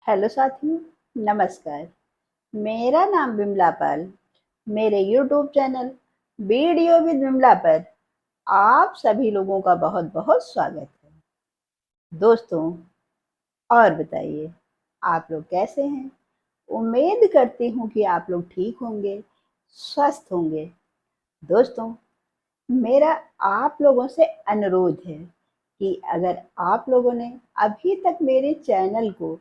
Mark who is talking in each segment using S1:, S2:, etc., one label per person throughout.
S1: Hello साथियों, नमस्कार। मेरा नाम विमला पाल। मेरे YouTube channel video with Vimla पर आप सभी लोगों का बहुत बहुत स्वागत है। दोस्तों, और बताइए, आप लोग कैसे हैं? उम्मीद करती हूँ कि आप लोग ठीक होंगे, स्वस्थ होंगे। दोस्तों, मेरा आप लोगों से अनुरोध है कि अगर आप लोगों ने अभी तक मेरे चैनल को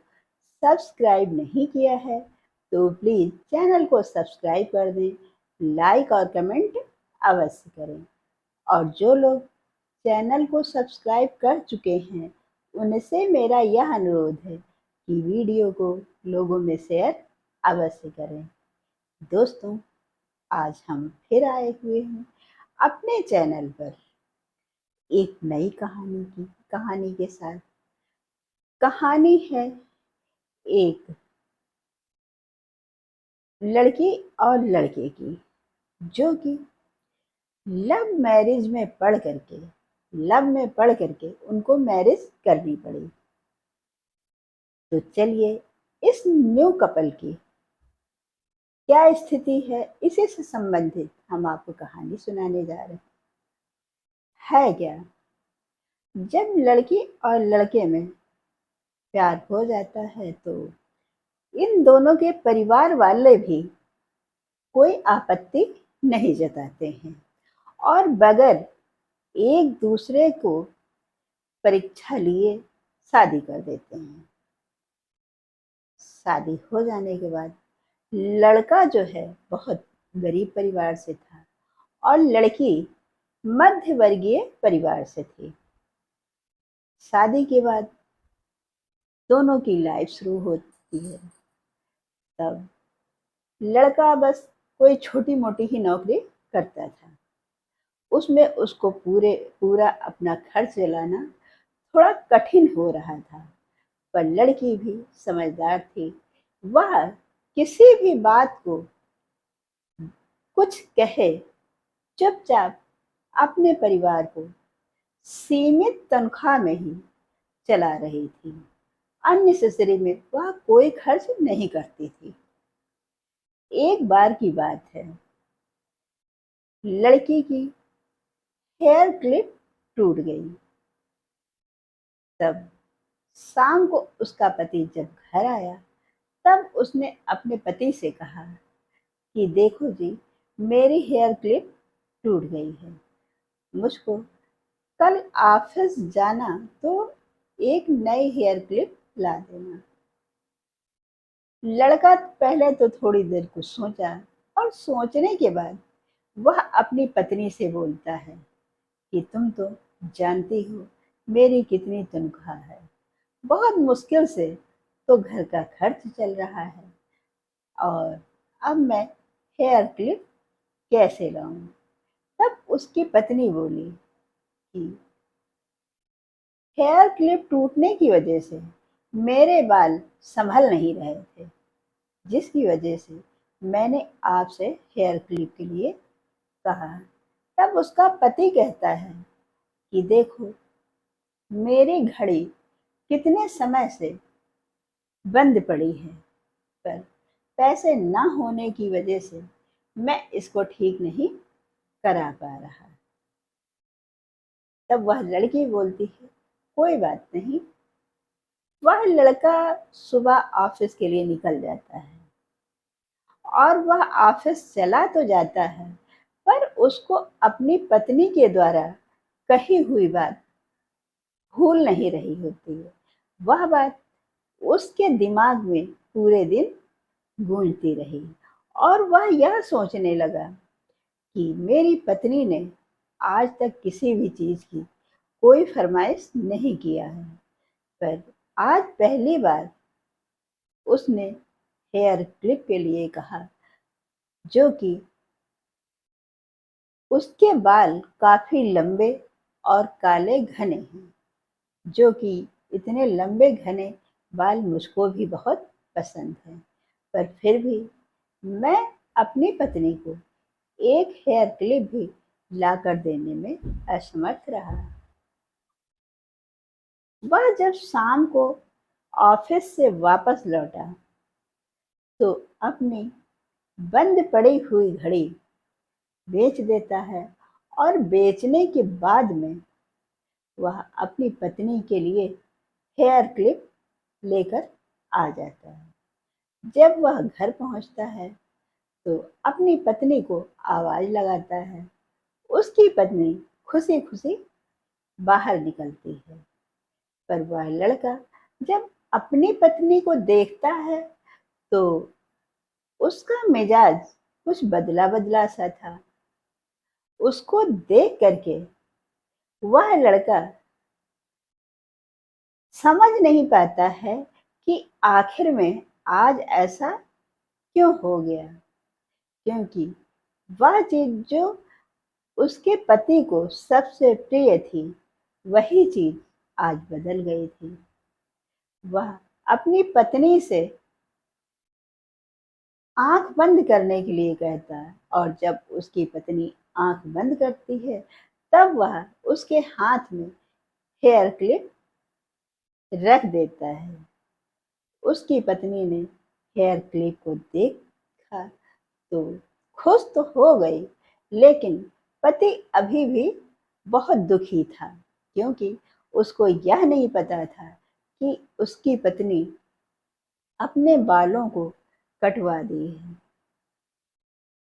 S1: सब्सक्राइब नहीं किया है तो प्लीज़ चैनल को सब्सक्राइब कर दें, लाइक और कमेंट अवश्य करें। और जो लोग चैनल को सब्सक्राइब कर चुके हैं उनसे मेरा यह अनुरोध है कि वीडियो को लोगों में शेयर अवश्य करें। दोस्तों, आज हम फिर आए हुए हैं अपने चैनल पर एक नई कहानी के साथ। कहानी है एक लड़की और लड़के की, जो कि लव मैरिज में पढ़ करके लव में पढ़ करके उनको मैरिज करनी पड़ी। तो चलिए, इस न्यू कपल की क्या स्थिति है, इसी से संबंधित हम आपको कहानी सुनाने जा रहे हैं। है क्या, जब लड़की और लड़के में प्यार हो जाता है तो इन दोनों के परिवार वाले भी कोई आपत्ति नहीं जताते हैं और बगैर एक दूसरे को परीक्षा लिए शादी कर देते हैं। शादी हो जाने के बाद लड़का जो है बहुत गरीब परिवार से था और लड़की मध्य वर्गीय परिवार से थी। शादी के बाद दोनों की लाइफ शुरू होती है। तब लड़का बस कोई छोटी मोटी ही नौकरी करता था, उसमें उसको पूरा अपना खर्च चलाना थोड़ा कठिन हो रहा था। पर लड़की भी समझदार थी। वह किसी भी बात को कुछ कहे चुपचाप अपने परिवार को सीमित तनख्वाह में ही चला रही थी। अननेसेसरी में वह कोई खर्च नहीं करती थी। एक बार की बात है, लड़की की हेयर क्लिप टूट गई। तब शाम को उसका पति जब घर आया तब उसने अपने पति से कहा कि देखो जी, मेरी हेयर क्लिप टूट गई है, मुझको कल ऑफिस जाना तो एक नई हेयर क्लिप ला देना। लड़का पहले तो थोड़ी देर कुछ सोचा और सोचने के बाद वह अपनी पत्नी से बोलता है कि तुम तो जानती हो मेरी कितनी तनख्वाह है, बहुत मुश्किल से तो घर का खर्च चल रहा है और अब मैं हेयर क्लिप कैसे लाऊं। तब उसकी पत्नी बोली कि हेयर क्लिप टूटने की वजह से मेरे बाल संभल नहीं रहे थे, जिसकी वजह से मैंने आपसे हेयर क्लिप के लिए कहा। तब उसका पति कहता है कि देखो, मेरी घड़ी कितने समय से बंद पड़ी है, पर पैसे ना होने की वजह से मैं इसको ठीक नहीं करा पा रहा। तब वह लड़की बोलती है, कोई बात नहीं। वह लड़का सुबह ऑफिस के लिए निकल जाता है और वह ऑफिस चला तो जाता है, पर उसको अपनी पत्नी के द्वारा कही हुई बात भूल नहीं रही होती है। वह बात उसके दिमाग में पूरे दिन गूंजती रही और वह यह सोचने लगा कि मेरी पत्नी ने आज तक किसी भी चीज की कोई फरमाइश नहीं किया है, पर आज पहली बार उसने हेयर क्लिप के लिए कहा, जो कि उसके बाल काफी लंबे और काले घने हैं, जो कि इतने लंबे घने बाल मुझको भी बहुत पसंद है। पर फिर भी मैं अपनी पत्नी को एक हेयर क्लिप भी लाकर देने में असमर्थ रहा। वह जब शाम को ऑफिस से वापस लौटा तो अपनी बंद पड़ी हुई घड़ी बेच देता है और बेचने के बाद में वह अपनी पत्नी के लिए हेयर क्लिप लेकर आ जाता है। जब वह घर पहुंचता है तो अपनी पत्नी को आवाज लगाता है। उसकी पत्नी खुशी खुशी बाहर निकलती है, पर वह लड़का जब अपनी पत्नी को देखता है तो उसका मिजाज कुछ बदला बदला सा था। उसको देख करके वह लड़का समझ नहीं पाता है कि आखिर में आज ऐसा क्यों हो गया, क्योंकि वह चीज जो उसके पति को सबसे प्रिय थी वही चीज आज बदल गई थी। वह अपनी पत्नी से आंख बंद करने के लिए कहता है और जब उसकी पत्नी आंख बंद करती है तब वह उसके हाथ में हेयर क्लिप रख देता है। उसकी पत्नी ने हेयर क्लिप को देखा तो खुश तो हो गई, लेकिन पति अभी भी बहुत दुखी था, क्योंकि उसको यह नहीं पता था कि उसकी पत्नी अपने बालों को कटवा दी है।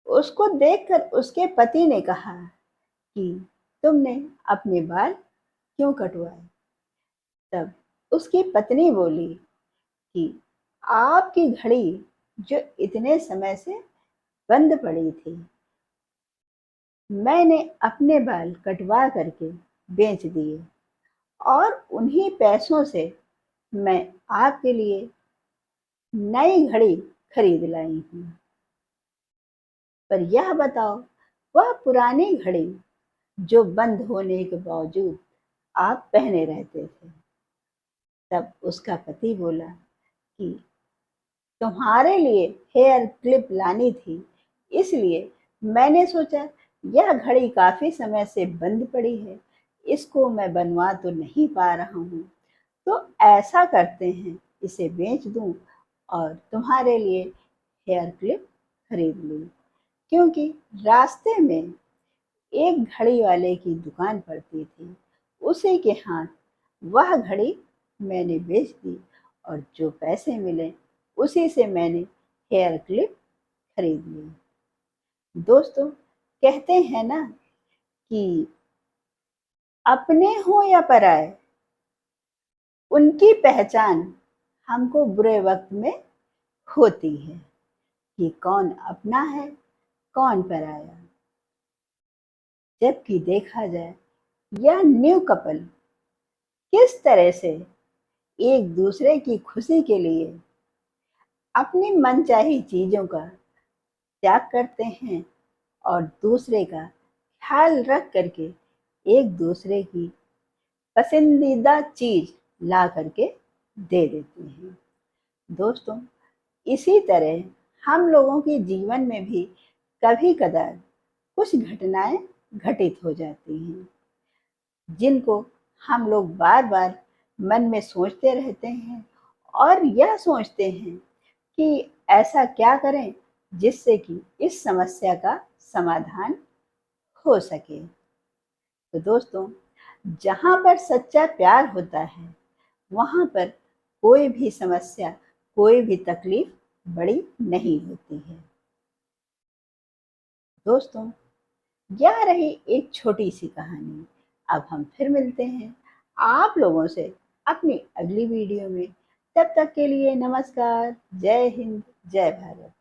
S1: उसको देखकर उसके पति ने कहा कि तुमने अपने बाल क्यों कटवाए? तब उसकी पत्नी बोली कि आपकी घड़ी जो इतने समय से बंद पड़ी थी, मैंने अपने बाल कटवा करके बेच दिए और उन्हीं पैसों से मैं आपके लिए नई घड़ी खरीद लाई हूँ। पर यह बताओ, वह पुरानी घड़ी जो बंद होने के बावजूद आप पहने रहते थे। तब उसका पति बोला कि तुम्हारे लिए हेयर क्लिप लानी थी, इसलिए मैंने सोचा यह घड़ी काफी समय से बंद पड़ी है, इसको मैं बनवा तो नहीं पा रहा हूँ, तो ऐसा करते हैं इसे बेच दूं और तुम्हारे लिए हेयर क्लिप खरीद लूं। क्योंकि रास्ते में एक घड़ी वाले की दुकान पड़ती थी, उसी के हाथ वह घड़ी मैंने बेच दी और जो पैसे मिले उसी से मैंने हेयर क्लिप खरीद ली। दोस्तों, कहते हैं ना कि अपने हो या पराए, उनकी पहचान हमको बुरे वक्त में होती है कि कौन अपना है कौन पराया। जबकि देखा जाए यह न्यू कपल किस तरह से एक दूसरे की खुशी के लिए अपनी मनचाही चीजों का त्याग करते हैं और दूसरे का ख्याल रख करके एक दूसरे की पसंदीदा चीज ला करके दे देते हैं। दोस्तों, इसी तरह हम लोगों के जीवन में भी कभी कदार कुछ घटनाएं घटित हो जाती हैं, जिनको हम लोग बार बार मन में सोचते रहते हैं और यह सोचते हैं कि ऐसा क्या करें जिससे कि इस समस्या का समाधान हो सके। तो दोस्तों, जहाँ पर सच्चा प्यार होता है वहाँ पर कोई भी समस्या, कोई भी तकलीफ बड़ी नहीं होती है। दोस्तों, यह रही एक छोटी सी कहानी। अब हम फिर मिलते हैं आप लोगों से अपनी अगली वीडियो में। तब तक के लिए नमस्कार। जय हिंद, जय भारत।